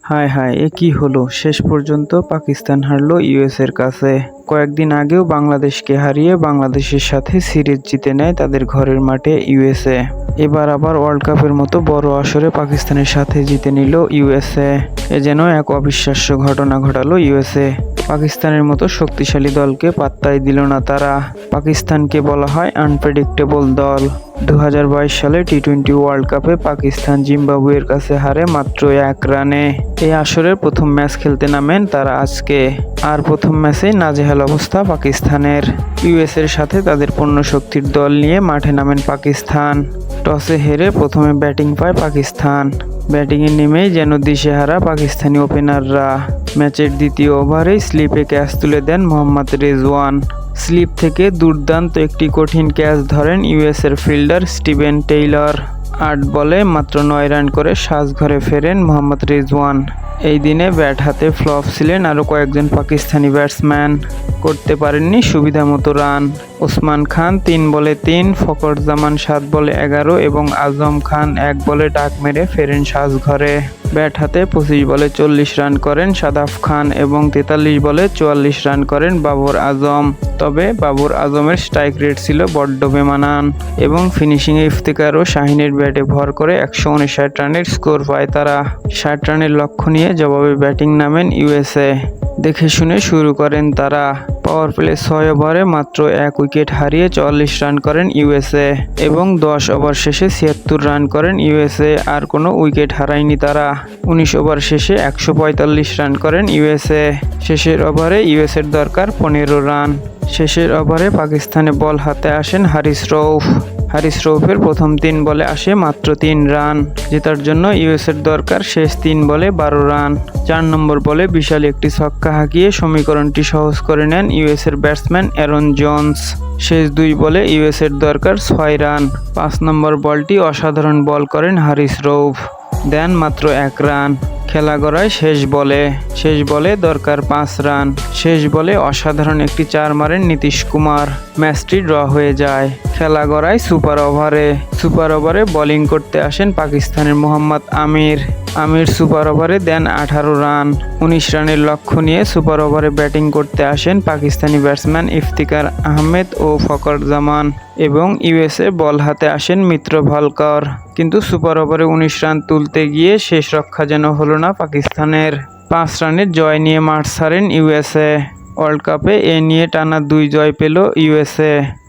হায় হায়, এ কি হলো! শেষ পর্যন্ত পাকিস্তান হারল ইউএসের কাছে। কয়েকদিন আগেও বাংলাদেশকে হারিয়ে বাংলাদেশের সাথে সিরিজ জিতে নেয় তাদের ঘরের মাঠে ইউএসএ। এবার আবার ওয়ার্ল্ড কাপের মতো বড় আসরে পাকিস্তানের সাথে জিতে নিল ইউএসএ। এ যেন এক অবিশ্বাস্য ঘটনা ঘটালো ইউএসএ। পাকিস্তানের মতো শক্তিশালী দলকে পাত্তাই দিল না তারা। পাকিস্তানকে বলা হয় আনপ্রেডিক্টেবল দল। 2022 সালে টি-20 ওয়ার্ল্ড কাপে পাকিস্তান জিম্বাবুয়ের কাছে হারে মাত্র 1 রানে। এই আসরের প্রথম ম্যাচ খেলতে নামেন তারা আজকে। আর প্রথম ম্যাচেই নাজেহাল অবস্থা পাকিস্তানের। ইউএসের সাথে তাদের পূর্ণ শক্তির দল নিয়ে মাঠে নামেন পাকিস্তান। টসে হেরে প্রথমে ব্যাটিং পায় পাকিস্তান। ব্যাটিংয়ে নেমেই যেন দিশেহারা পাকিস্তানি ওপেনাররা। ম্যাচের দ্বিতীয় ওভারেই স্লিপে ক্যাচ তুলে দেন মোহাম্মদ রেজওয়ান। স্লিপ থেকে দুর্দান্ত একটি কঠিন ক্যাচ ধরেন ইউএসের ফিল্ডার স্টিভেন টেইলর। 8 বলে মাত্র 9 রান করে সাজঘরে ফেরেন মোহাম্মদ রেজওয়ান। এই দিনে ব্যাট হাতে ফ্লপ ছিলেন আরও কয়েকজন পাকিস্তানি ব্যাটসম্যান। করতে পারেননি সুবিধামতো রান। ওসমান খান 3 বলে 3, ফখর জামান 7 বলে 11 এবং আজম খান 1 বলে ডাক মেরে ফেরেন সাজঘরে। ব্যাট হাতে 25 বলে 40 রান করেন সাদাফ খান এবং 43 বলে 44 রান করেন বাবর আজম। তবে বাবর আজমের স্ট্রাইক রেট ছিল বড্ড বেমানান এবং ফিনিশিংয়ে ইফতিকার ও শাহিনের ব্যাটে ভর করে 159 রানের স্কোর পায় তারা। 60 রানের লক্ষ্য নিয়ে জবাবে ব্যাটিং নামেন ইউএসএ। দেখে শুনে শুরু করেন তারা। পাওয়ার প্লে 6 ওভারে মাত্র 1 উইকেট হারিয়ে 44 রান করেন ইউএসএ এবং 10 ওভার শেষে 76 রান করেন ইউএসএ। আর কোনো উইকেট হারায়নি তারা। 19 ওভার শেষে 145 রান করেন ইউএসএ। শেষের ওভারে ইউএসএর দরকার 15 রান। শেষের ওভারে পাকিস্তানে বল হাতে আসেন হারিস রউফ। হারিস রউফের প্রথম 3 বলে আসে মাত্র 3 রান। জেতার জন্য ইউএসের দরকার শেষ 3 বলে 12 রান। 4 নম্বর বলে বিশাল একটি ছক্কা হাঁকিয়ে সমীকরণটি সহজ করে নেন ইউএসের ব্যাটসম্যান অ্যারন জোন্স। শেষ 2 বলে ইউএসের দরকার 6 রান। 5 নম্বর বলটি অসাধারণ বল করেন হারিস রউফ, দেন মাত্র 1 রান। খেলা গড়ায় শেষ বলে দরকার 5 রান। শেষ বলে অসাধারণ একটি 4 মারেন নীতিশ কুমার। ম্যাচটি ড্র হয়ে যায়। খেলা গড়ায় সুপার ওভারে বোলিং করতে আসেন পাকিস্তানের মোহাম্মদ আমির সুপার ওভারে দেন 18 রান। 19 রানের লক্ষ্য নিয়ে সুপার ওভারে ব্যাটিং করতে আসেন পাকিস্তানি ব্যাটসম্যান ইফতিকার আহমেদ ও ফখর জামান এবং ইউএসএ বল হাতে আসেন মিত্র ভালকর। কিন্তু সুপার ওভারে 19 রান তুলতে গিয়ে শেষ রক্ষা যেন হলো না পাকিস্তানের। 5 রানের জয় নিয়ে মাঠ ছাড়েন ইউএসএ। ওয়ার্ল্ড কাপে এ নিয়ে টানা 2 জয় পেল ইউএসএ।